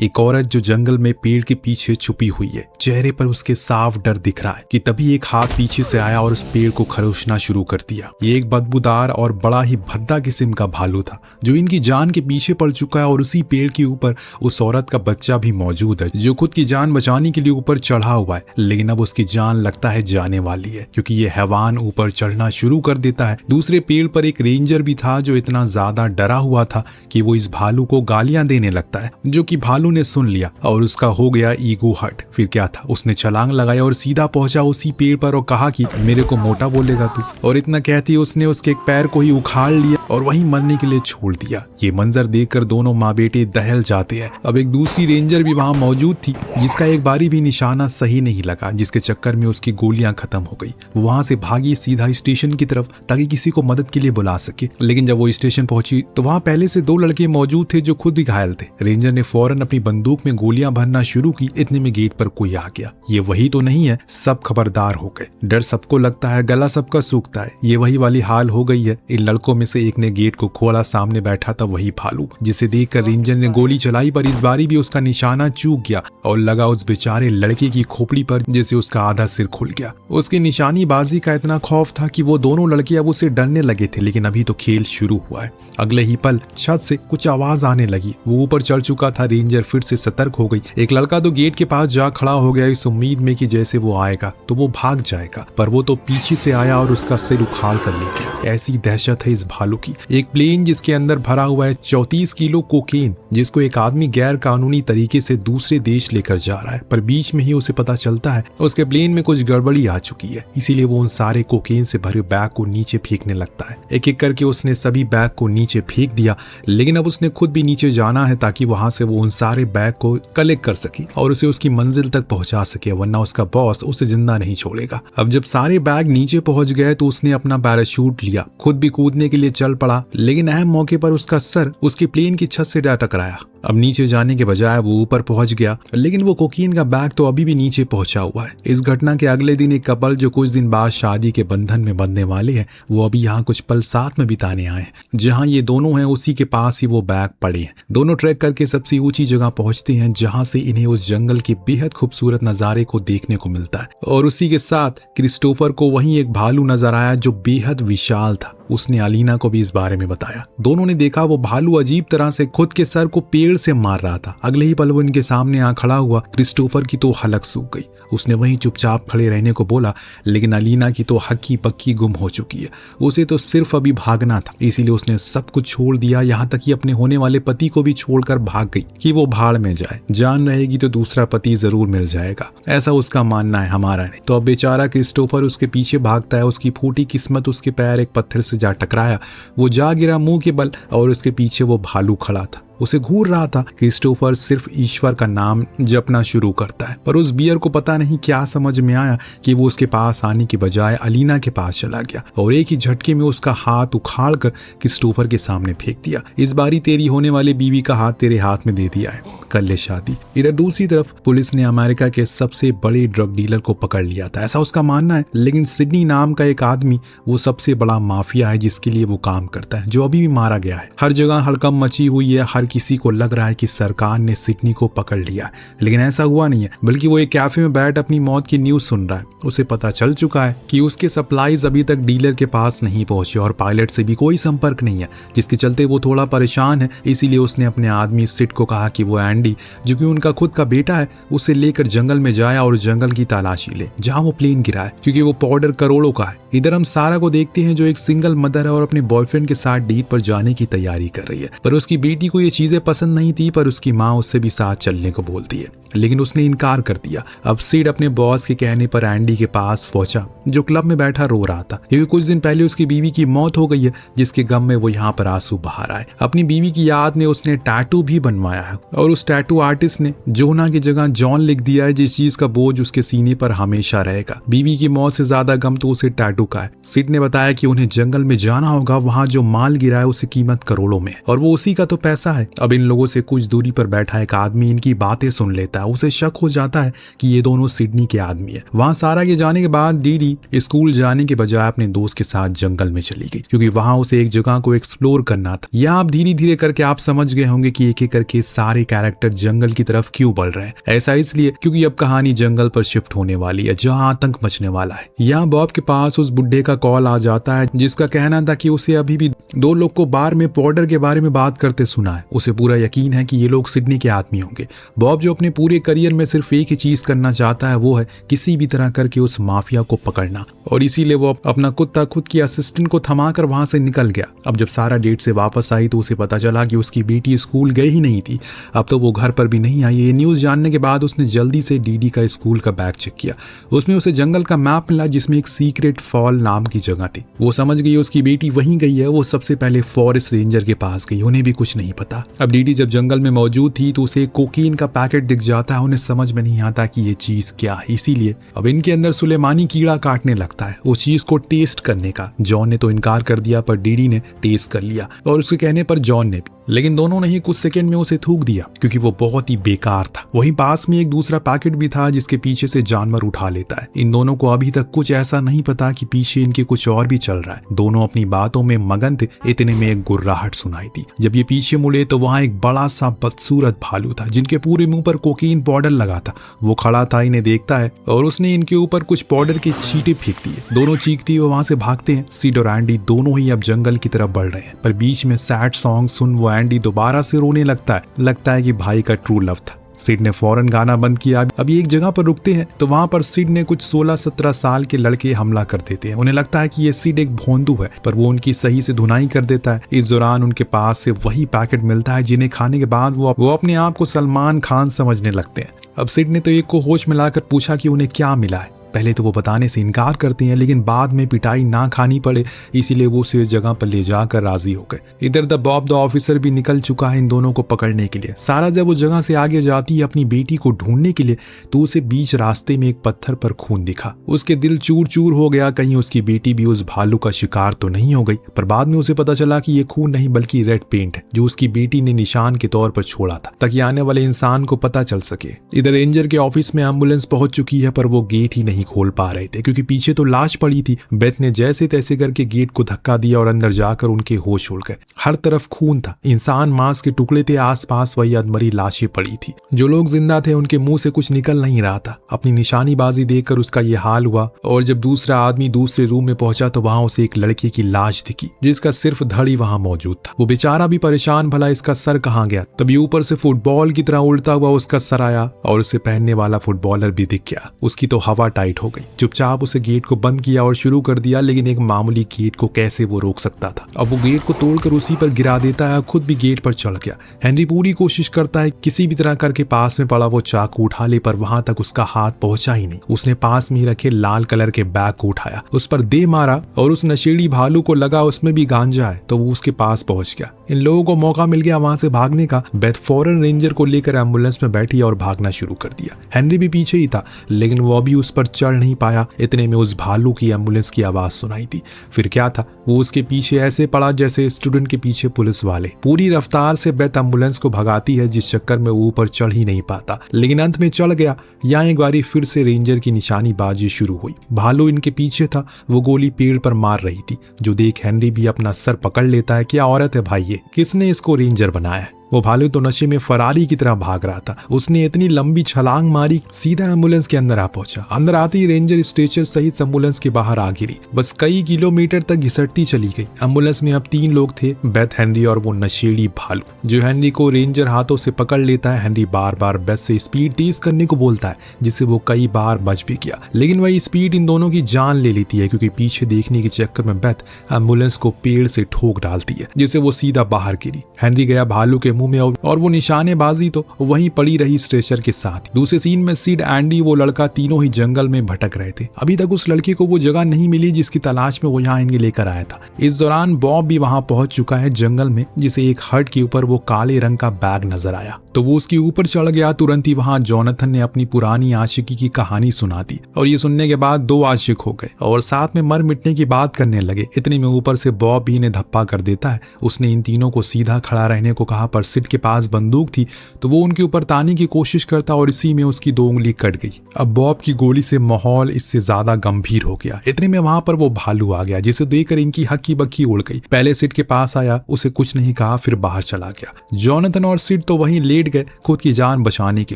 एक औरत जो जंगल में पेड़ के पीछे छुपी हुई है। चेहरे पर उसके साफ डर दिख रहा है कि तभी एक हाथ पीछे से आया और उस पेड़ को खरोचना शुरू कर दिया। ये एक बदबूदार और बड़ा ही भद्दा किस्म का भालू था जो इनकी जान के पीछे पड़ चुका है और उसी पेड़ के ऊपर उस औरत का बच्चा भी मौजूद है जो खुद की जान बचाने के लिए ऊपर चढ़ा हुआ है। लेकिन अब उसकी जान लगता है जाने वाली है क्योंकि ये हैवान ऊपर चढ़ना शुरू कर देता है। दूसरे पेड़ पर एक रेंजर भी था जो इतना ज्यादा डरा हुआ था कि वो इस भालू को गालियां देने लगता है, जो कि भालू ने सुन लिया और उसका हो गया ईगो हर्ट। फिर क्या था, उसने छलांग लगाया और सीधा पहुंचा उसी पेड़ पर और कहा कि मेरे को मोटा बोलेगा तू। और इतना कहती उसने उसके एक पैर को ही उखाड़ लिया और वहीं मरने के लिए छोड़ दिया। ये मंजर देखकर दोनों माँ बेटे दहल जाते हैं। अब एक दूसरी रेंजर भी वहां मौजूद थी जिसका एक बारी भी निशाना सही नहीं लगा, जिसके चक्कर में उसकी गोलियां खत्म हो गई। वो वहां से भागी सीधा स्टेशन की तरफ ताकि किसी को मदद के लिए बुला सके। लेकिन जब वो स्टेशन पहुंची तो वहां पहले से 2 लड़के मौजूद थे जो खुद भी घायल थे। रेंजर ने फौरन अपनी बंदूक में गोलियां भरना शुरू की। इतने में गेट पर कोई आ गया। ये वही तो नहीं है? सब खबरदार हो गए। डर सबको लगता है, गला सबका सूखता है। ये वही वाली हाल हो गई है। इन लड़कों में से एक ने गेट को खोला, सामने बैठा था वही भालू, जिसे देखकर रेंजर ने गोली चलाई पर इस बारी भी उसका निशाना चूक गया और लगा उस बेचारे लड़के की खोपड़ी पर, जिससे उसका आधा सिर खुल गया। उसकी निशानीबाजी का इतना खौफ था कि वो दोनों लड़के अब उसे डरने लगे थे। लेकिन अभी तो खेल शुरू हुआ है। अगले ही पल छत से कुछ आवाज आने लगी। वो ऊपर चढ़ चुका था। रेंजर फिर से सतर्क हो गई। एक लड़का तो गेट के पास जा खड़ा हो गया इस उम्मीद में कि जैसे वो आएगा तो वो भाग जाएगा, पर वो तो पीछे से आया और उसका सिर उखाड़ कर ले गया। ऐसी दहशत है इस भालू की। एक प्लेन जिसके अंदर भरा हुआ है 34 किलो कोकेन, जिसको एक आदमी गैर कानूनी तरीके से दूसरे देश लेकर जा रहा है, पर बीच में ही उसे पता चलता है उसके प्लेन में कुछ गड़बड़ी आ चुकी है। इसीलिए वो उन सारे कोकेन से भरे बैग को नीचे फेंकने लगता है। एक एक करके उसने सभी बैग को नीचे फेंक दिया। लेकिन अब उसने खुद भी नीचे जाना है ताकि वहां से वो उन सारे बैग को कलेक्ट कर सके और उसे उसकी मंजिल तक पहुंचा सके, वरना उसका बॉस उसे जिंदा नहीं छोड़ेगा। अब जब सारे बैग नीचे पहुंच गए तो उसने अपना पैराशूट लिया, खुद भी कूदने के लिए चल पड़ा। लेकिन अहम मौके पर उसका सर उसकी प्लेन की छत से जा टकराया। अब नीचे जाने के बजाय वो ऊपर पहुंच गया, लेकिन वो कोकीन का बैग तो अभी भी नीचे पहुंचा हुआ है। इस घटना के अगले दिन एक कपल जो कुछ दिन बाद शादी के बंधन में बंधने वाले हैं, वो अभी यहाँ कुछ पल साथ में बिताने आए हैं। जहाँ ये दोनों हैं उसी के पास ही वो बैग पड़े हैं। दोनों ट्रैक करके सबसे ऊंची जगह पहुंचते हैं जहां से इन्हें उस जंगल के बेहद खूबसूरत नजारे को देखने को मिलता है। और उसी के साथ क्रिस्टोफर को वहीं एक भालू नजर आया जो बेहद विशाल था। उसने अलीना को भी इस बारे में बताया। दोनों ने देखा वो भालू अजीब तरह से खुद के सर को पेड़ से मार रहा था। अगले ही पल वो इनके सामने आ खड़ा हुआ। क्रिस्टोफर की तो हलक सूख गई। उसने वहीं चुपचाप खड़े रहने को बोला, लेकिन अलीना की तो हक्की पक्की गुम हो चुकी है। उसे तो सिर्फ अभी भागना था, इसीलिए उसने सब कुछ छोड़ दिया, यहाँ तक कि अपने होने वाले पति को भी छोड़कर भाग गई कि वो भाड़ में जाए। जान रहेगी तो दूसरा पति जरूर मिल जाएगा, ऐसा उसका मानना है, हमारा नहीं। तो अब बेचारा क्रिस्टोफर उसके पीछे भागता है। उसकी फूटी किस्मत उसके पैर एक पत्थर से जा टकराया। वो जा गिरा मुंह के बल और उसके पीछे वो भालू खड़ा था, उसे घूर रहा था। क्रिस्टोफर सिर्फ ईश्वर का नाम जपना शुरू करता है, पर उस बियर को पता नहीं क्या समझ में आया कि वो उसके पास आने की बजाय अलीना के पास चला गया और एक ही झटके में उसका हाथ उखाड़ कर क्रिस्टोफर के सामने फेंक दिया। इस बारी तेरी होने वाली बीवी का हाथ तेरे हाथ में दे दिया है, कर ले शादी। इधर दूसरी तरफ पुलिस ने अमेरिका के सबसे बड़े ड्रग डीलर को पकड़ लिया था, ऐसा उसका मानना है। लेकिन सिडनी नाम का एक आदमी वो सबसे बड़ा माफिया है जिसके लिए वो काम करता है, जो अभी भी मारा गया है। हर जगह हड़कंप मची हुई है। हर किसी को लग रहा है कि सरकार ने सिडनी को पकड़ लिया, लेकिन ऐसा हुआ नहीं है। बल्कि वो एक कैफे में बैठ अपनी मौत की न्यूज सुन रहा है। उसे पता चल चुका है कि उसके सप्लाईज अभी तक डीलर के पास नहीं पहुंचे और पायलट से भी कोई संपर्क नहीं है, जिसके चलते वो थोड़ा परेशान है। इसीलिए उसने अपने आदमी सिड को कहा कि वो एंडी, जो कि उनका खुद का बेटा है, उसे लेकर जंगल में जाए और जंगल की तलाशी ले जहां वो प्लेन गिरा है, क्योंकि वो पाउडर करोड़ों का है। इधर हम सारा को देखते हैं जो एक सिंगल मदर है और अपने बॉयफ्रेंड के साथ डेट पर जाने की तैयारी कर रही है, पर उसकी बेटी को ये चीजें पसंद नहीं थी, पर उसकी माँ उससे भी साथ चलने को बोलती है, लेकिन उसने इनकार कर दिया। अब सिड अपने बॉस के कहने पर एंडी के पास पहुंचा, जो क्लब में बैठा रो रहा था, क्योंकि कुछ दिन पहले उसकी बीवी की मौत हो गई है, जिसके गम में वो यहाँ पर आंसू बहा रहा है। अपनी बीवी की याद में उसने टैटू भी बनवाया है और उस टैटू आर्टिस्ट ने जोना की जगह जॉन लिख दिया है, जिस चीज का बोझ उसके सीने पर हमेशा रहेगा। बीवी की मौत से ज्यादा गम तो उसे टैटू का है। सिड ने बताया कि उन्हें जंगल में जाना होगा, वहां जो माल गिरा है उसे कीमत करोड़ों में, और वो उसी का तो पैसा है। है। अब इन लोगों से कुछ दूरी पर बैठा एक आदमी इनकी बातें सुन लेता है। उसे शक हो जाता है कि ये दोनों सिडनी के आदमी है। वहां सारा के जाने के बाद डीडी स्कूल जाने के बजाय अपने दोस्त के साथ जंगल में चली गई, क्योंकि वहां उसे एक जगह को एक्सप्लोर करना था। यहाँ आप धीरे धीरे करके आप समझ गए होंगे कि एक एक करके सारे कैरेक्टर जंगल की तरफ क्यों बढ़ रहे हैं। ऐसा इसलिए क्योंकि अब कहानी जंगल पर शिफ्ट होने वाली है, जहाँ आतंक मचने वाला है। यहाँ बॉब के पास उस बुड्ढे का कॉल आ जाता है, जिसका कहना था कि उसे अभी भी 2 लोग को बार में पाउडर के बारे में बात करते सुना है। उसे पूरा यकीन है कि ये लोग सिडनी के आदमी होंगे। बॉब जो अपने पूरे करियर में सिर्फ एक ही चीज करना चाहता है, वो है किसी भी तरह करके उस माफिया को पकड़ना, और इसीलिए वो अपना कुत्ता खुद की असिस्टेंट को थमाकर वहां से निकल गया। अब जब सारा डेट से वापस आई तो उसे पता चला कि उसकी बेटी स्कूल गई ही नहीं थी। अब तो वो घर पर भी नहीं आई। ये न्यूज जानने के बाद उसने जल्दी से डीडी का स्कूल का बैग चेक किया। उसमें उसे जंगल का मैप मिला, जिसमें एक सीक्रेट फॉल नाम की जगह थी। वो समझ गई उसकी बेटी वहीं गई है। वो सबसे पहले फॉरेस्ट रेंजर के पास गई, उन्हें भी कुछ नहीं पता। अब डीडी जब जंगल में मौजूद थी तो उसे कोकीन का पैकेट दिख जाता है। उन्हें समझ में नहीं आता कि ये चीज क्या है, इसीलिए अब इनके अंदर सुलेमानी कीड़ा काटने लगता है उस चीज को टेस्ट करने का। जॉन ने तो इनकार कर दिया, पर डीडी ने टेस्ट कर लिया, और उसके कहने पर जॉन ने भी, लेकिन दोनों ने ही कुछ सेकंड में उसे थूक दिया, क्योंकि वो बहुत ही बेकार था। वहीं पास में एक दूसरा पैकेट भी था, जिसके पीछे से जानवर उठा लेता है। इन दोनों को अभी तक कुछ ऐसा नहीं पता कि पीछे इनके कुछ और भी चल रहा है। दोनों अपनी बातों में मगन थे। इतने में एक गुर्राहट सुनाई दी। जब ये पीछे मुड़े तो वहां एक बड़ा सा बदसूरत भालू था, जिनके पूरे मुंह पर कोकीन पाउडर लगा था। वो खड़ा था, इन्हें देखता है, और उसने इनके ऊपर कुछ पाउडर के छींटे फेंक दिए। दोनों चीखती हुए वहां से भागते हैं। सिड और एंडी दोनों ही अब जंगल की तरफ बढ़ रहे हैं, पर बीच में सैड सॉन्ग सुन वो एंडी दोबारा से रोने लगता है कि भाई का ट्रू लव था। सिड ने फौरन गाना बंद किया। अभी एक जगह पर रुकते हैं तो वहां पर सिड ने कुछ 16-17 साल के लड़के हमला कर देते हैं। उन्हें लगता है कि ये सिड एक भोंदू है, पर वो उनकी सही से धुनाई कर देता है। इस दौरान उनके पास से वही पैकेट मिलता है, जिन्हें खाने के बाद वो अपने आप को सलमान खान समझने लगते हैं। अब सिड ने तो एक को होश में लाकर पूछा कि उन्हें क्या मिला है। पहले तो वो बताने से इनकार करते हैं, लेकिन बाद में पिटाई ना खानी पड़े इसीलिए वो उसे जगह पर ले जाकर राजी हो गए। इधर द बॉब द ऑफिसर भी निकल चुका है इन दोनों को पकड़ने के लिए। सारा जब वो जगह से आगे जाती है अपनी बेटी को ढूंढने के लिए, तो उसे बीच रास्ते में एक पत्थर पर खून दिखा। उसके दिल चूर चूर हो गया, कहीं उसकी बेटी भी उस भालू का शिकार तो नहीं हो गई। पर बाद में उसे पता चला कि ये खून नहीं बल्कि रेड पेंट है, जो उसकी बेटी ने निशान के तौर पर छोड़ा था, ताकि आने वाले इंसान को पता चल सके। इधर रेंजर के ऑफिस में एम्बुलेंस पहुंच चुकी है, पर वो गेट ही नहीं खोल पा रहे थे, क्योंकि पीछे तो लाश पड़ी थी। बेथ ने जैसे तैसे करके गेट को धक्का दिया और अंदर जाकर उनके होश उड़ गए। हर तरफ खून था, इंसान मांस के टुकड़े थे, आसपास वही अधमरी लाशें पड़ी थी। जो लोग जिंदा थे उनके मुंह से कुछ निकल नहीं रहा था। अपनी निशानीबाजी देखकर उसका ये हाल हुआ, और जब दूसरा आदमी दूसरे रूम में पहुंचा तो वहां उसे एक लड़के की लाश दिखी, जिसका सिर्फ धड़ ही वहां मौजूद था। वो बेचारा भी परेशान, भला इसका सर कहाँ गया। तभी ऊपर से फुटबॉल की तरह उड़ता हुआ उसका सर आया, और उसे पहनने वाला फुटबॉलर भी दिख गया। उसकी तो हवा टाइट हो गई। चुपचाप उसे गेट को बंद किया और शुरू कर दिया, लेकिन एक मामूली गेट को कैसे वो रोक सकता था। अब वो गेट को तोड़कर उसी पर गिरा देता है, खुद भी गेट पर चढ़ गया। हेनरी पूरी कोशिश करता है किसी भी तरह करके पास में पड़ा वो चाकू उठा ले, पर वहां तक उसका हाथ पहुंचा ही नहीं। उसने पास में ही रखे लाल कलर के बैग को उठाया, उस पर दे मारा, और उस नशेड़ी भालू को लगा उसमें भी गांजा है, तो वो उसके पास पहुंच गया। इन लोगों को मौका मिल गया वहां से भागने का। बेथ फौरन रेंजर को लेकर एम्बुलेंस में बैठी और भागना शुरू कर दिया। हेनरी भी पीछे ही था, लेकिन वो अभी उस पर चढ़ नहीं पाया। इतने में उस भालू की एम्बुलेंस की आवाज सुनाई दी। फिर क्या था, वो उसके पीछे ऐसे पड़ा जैसे स्टूडेंट के पीछे पुलिस वाले। पूरी रफ्तार से बेथ एम्बुलेंस को भगाती है, जिस चक्कर में वो ऊपर चढ़ ही नहीं पाता, लेकिन अंत में चढ़ गया। यहाँ एक बारी फिर से रेंजर की निशानीबाजी शुरू हुई। भालू इनके पीछे था, वो गोली पेड़ पर मार रही थी, जो देख हेनरी भी अपना सर पकड़ लेता है। क्या औरत है भाई ये, किसने इसको रेंजर बनाया? वो भालू तो नशे में फरारी की तरह भाग रहा था। उसने इतनी लंबी छलांग मारी, सीधा एम्बुलेंस के अंदर आ पहुंचा। अंदर आते ही रेंजर स्ट्रेचर सहित एम्बुलेंस के बाहर आ गिरी। बस कई किलोमीटर तक घिसटती चली गई। एम्बुलेंस में अब 3 लोग थे, बेथ, हेनरी और वो नशेड़ी भालू। जो हेनरी को रेंजर हाथों से पकड़ लेता है। हेनरी बार बार बेथ से स्पीड तेज करने को बोलता है, जिससे वो कई बार बच भी गया, लेकिन वही स्पीड इन दोनों की जान ले लेती है, क्योंकि पीछे देखने के चक्कर में बेथ एम्बुलेंस को पेड़ से ठोक डालती है, जिससे वो सीधा बाहर गिरी। हेनरी गया भालू के मुंह में, और वो निशानेबाजी तो वहीं पड़ी रही स्ट्रेचर के साथ। दूसरे सीन में सिड, एंडी, वो लड़का तीनों ही जंगल में भटक रहे थे। अभी तक उस लड़के को वो जगह नहीं मिली जिसकी तलाश में वो यहाँ इनके लेकर आया था। इस दौरान बॉब भी वहां पहुंच चुका है जंगल में, जिसे एक हट के ऊपर वो काले रंग का बैग नजर आया, तो वो उसके ऊपर चढ़ गया। तुरंत ही वहां जोनाथन ने अपनी पुरानी आशिकी की कहानी सुना दी, और ये सुनने के बाद 2 आशिक हो गए और साथ में मर मिटने की बात करने लगे। इतने में ऊपर से बॉब भी इन्हें धप्पा कर देता है। उसने इन तीनों को सीधा खड़ा रहने को कहा, पर सिड के पास बंदूक थी तो वो उनके ऊपर ताने की कोशिश करता और इसी में उसकी 2 उंगली कट गई। अब बॉब की गोली से माहौल इससे ज्यादा गंभीर हो गया। इतने में वहां पर वो भालू आ गया जिसे देखकर इनकी हक्की बक्की उड़ गई। पहले सिड के पास आया, उसे कुछ नहीं कहा, फिर बाहर चला गया। जॉनथन और सिड तो वहीं लेट गए खुद की जान बचाने के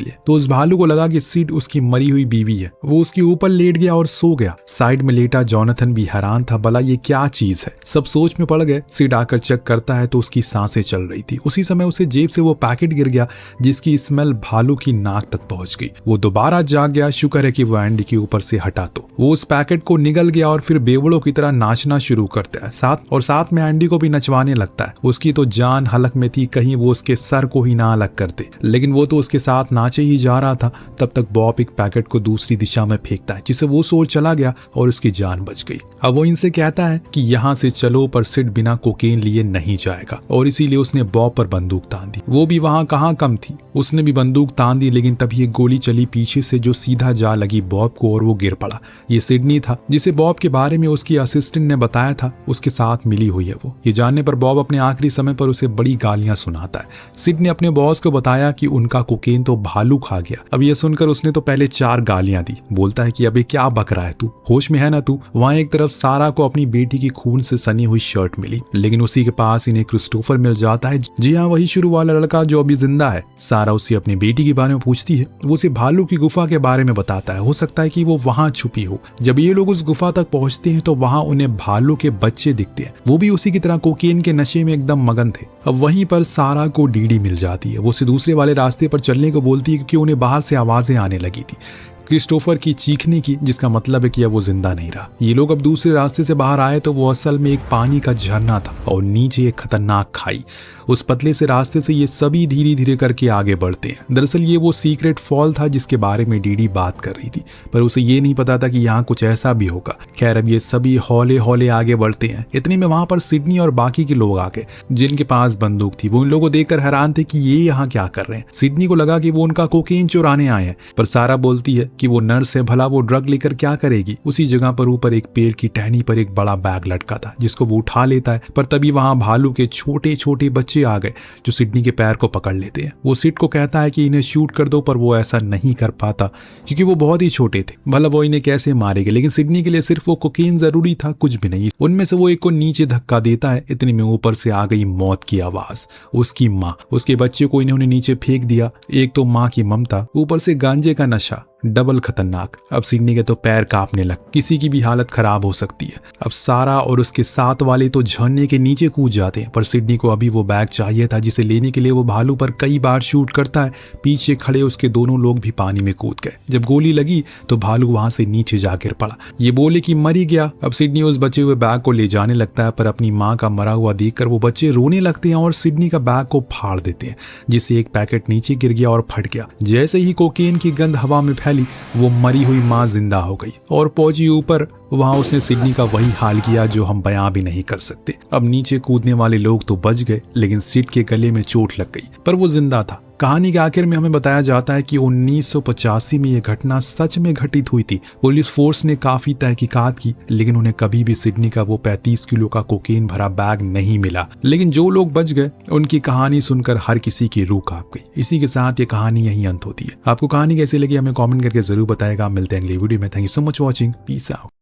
लिए। तो उस भालू को लगा कि सिड उसकी मरी हुई बीवी है। वो उसके ऊपर लेट गया और सो गया। साइड में लेटा जॉनथन भी हैरान था, भला ये क्या चीज है। सब सोच में पड़ गए। सिड आकर चेक करता है तो उसकी सांसें चल रही थी। उसी समय उसे जेब से वो पैकेट गिर गया जिसकी स्मेल भालू की नाक तक पहुंच गई। वो दोबारा जाग गया। शुक्र है कि वो एंडी के ऊपर से हटा। तो वो उस पैकेट को निगल गया और फिर बेवड़ों की तरह नाचना शुरू करता है। साथ में एंडी को भी नचवाने लगता है। उसकी तो जान हलक में थी, कहीं वो उसके सर को ही ना अलग कर दे, लेकिन वो तो उसके साथ नाचे ही जा रहा था। तब तक बॉब एक पैकेट को दूसरी दिशा में फेंकता है जिससे वो सोच चला गया और उसकी जान बच गई। अब वो इनसे कहता है कि यहाँ से चलो, पर सिड बिना कोकेन लिए नहीं जाएगा और इसीलिए उसने बॉब पर बंदूक तान दी। वो भी वहां कहाँ कम थी, उसने भी बंदूक तान दी, लेकिन तभी एक गोली चली पीछे से जो सीधा जा लगी बॉब को और वो गिर पड़ा। ये सिडनी था जिसे बॉब के बारे में उसकी असिस्टेंट ने बताया था, उसके साथ मिली हुई है वो। ये जानने पर बॉब अपने आखिरी समय पर उसे बड़ी गालियां सुनाता है। सिड ने अपने बॉस को बताया कि उनका कोकेन तो भालू खा गया। अब ये सुनकर उसने तो पहले 4 गालियां दी। बोलता है कि अबे क्या बक रहा है तू, होश में है ना तू। वहां एक तरफ सारा को अपनी बेटी की खून से सनी हुई शर्ट मिली, लेकिन उसी के पास इन्हें क्रिस्टोफर मिल जाता है। जी हाँ, वही शुरू वाला लड़का जो अभी जिंदा है। सारा उससे अपनी बेटी के बारे में पूछती है। वो उसे भालू की गुफा के बारे में बताता है। हो सकता है कि वो वहां छुपी हो। जब ये लोग उस गुफा तक पहुंचते हैं तो वहां उन्हें भालू के बच्चे दिखते हैं। वो भी उसी की तरह कोकेन के नशे में एकदम मगन थे। अब वहीं पर सारा को डीडी मिल जाती है। वो उसे दूसरे वाले रास्ते पर चलने को बोलती है क्योंकि उन्हें बाहर से आवाजें आने लगी थी, क्रिस्टोफर की चीखने की, जिसका मतलब है कि अब वो जिंदा नहीं रहा। ये लोग अब दूसरे रास्ते से बाहर आए तो वो असल में एक पानी का झरना था और नीचे एक खतरनाक खाई। उस पतले से रास्ते से ये सभी धीरे धीरे करके आगे बढ़ते हैं। दरअसल ये वो सीक्रेट फॉल था जिसके बारे में डीडी बात कर रही थी, पर उसे ये नहीं पता था कि यहाँ कुछ ऐसा भी होगा। खैर, अब ये सभी हौले हौले आगे बढ़ते हैं। इतने में वहां पर सिडनी और बाकी के लोग आ गए जिनके पास बंदूक थी। वो इन लोगों को देखकर हैरान थे कि ये यहाँ क्या कर रहे हैं। सिडनी को लगा कि वो उनका कोकेन चुराने आए हैं, पर सारा बोलती है कि वो नर्स है, भला वो ड्रग लेकर क्या करेगी। उसी जगह पर ऊपर एक पेड़ की टहनी पर एक बड़ा बैग लटका था जिसको वो उठा लेता है, पर तभी वहां भालू के छोटे छोटे बच्चे आ गए जो सिडनी के पैर को पकड़ लेते हैं। वो सिड को कहता है कि इन्हें शूट कर दो, पर वो ऐसा नहीं कर पाता क्योंकि वो बहुत ही छोटे थे। भला वो इन्हें कैसे मारेगा, लेकिन सिडनी के लिए सिर्फ वो कोकेन जरूरी था, कुछ भी नहीं। उनमें से वो एक को नीचे धक्का देता है। इतने में ऊपर से आ गई मौत की आवाज। उसकी माँ, उसके बच्चे को इन्होंने नीचे फेंक दिया। एक तो माँ की ममता, ऊपर से गांजे का नशा, डबल खतरनाक। अब सिडनी के तो पैर कांपने लग, किसी की भी हालत खराब हो सकती है। अब सारा और उसके साथ वाले तो झरने के नीचे कूद जाते हैं, पर सिडनी को अभी वो बैग चाहिए था जिसे लेने के लिए वो भालू पर कई बार शूट करता है। पीछे खड़े उसके दोनों लोग भी पानी में कूद गए। जब गोली लगी तो भालू वहां से नीचे जा गिर पड़ा। ये बोले कि मर ही गया। अब सिडनी उस बचे हुए बैग को ले जाने लगता है, पर अपनी माँ का मरा हुआ देखकर वो बच्चे रोने लगते हैं और सिडनी का बैग को फाड़ देते हैं, जिससे एक पैकेट नीचे गिर गया और फट गया। जैसे ही कोकेन की गंध हवा में फैली, वो मरी हुई माँ जिंदा हो गई और पहुंची ऊपर। वहां उसने सिडनी का वही हाल किया जो हम बयां भी नहीं कर सकते। अब नीचे कूदने वाले लोग तो बच गए, लेकिन सिड के गले में चोट लग गई, पर वो जिंदा था। कहानी के आखिर में हमें बताया जाता है कि 1985 में यह घटना सच में घटित हुई थी। पुलिस फोर्स ने काफी तहकीकात की, लेकिन उन्हें कभी भी सिडनी का वो 35 किलो का कोकेन भरा बैग नहीं मिला। लेकिन जो लोग बच गए उनकी कहानी सुनकर हर किसी की रूह कांप गई। इसी के साथ ये कहानी यहीं अंत होती है। आपको कहानी कैसी लगी हमें कॉमेंट करके जरूर बताएगा। मिलते हैं अगली वीडियो में। Thank you so much watching. Peace out.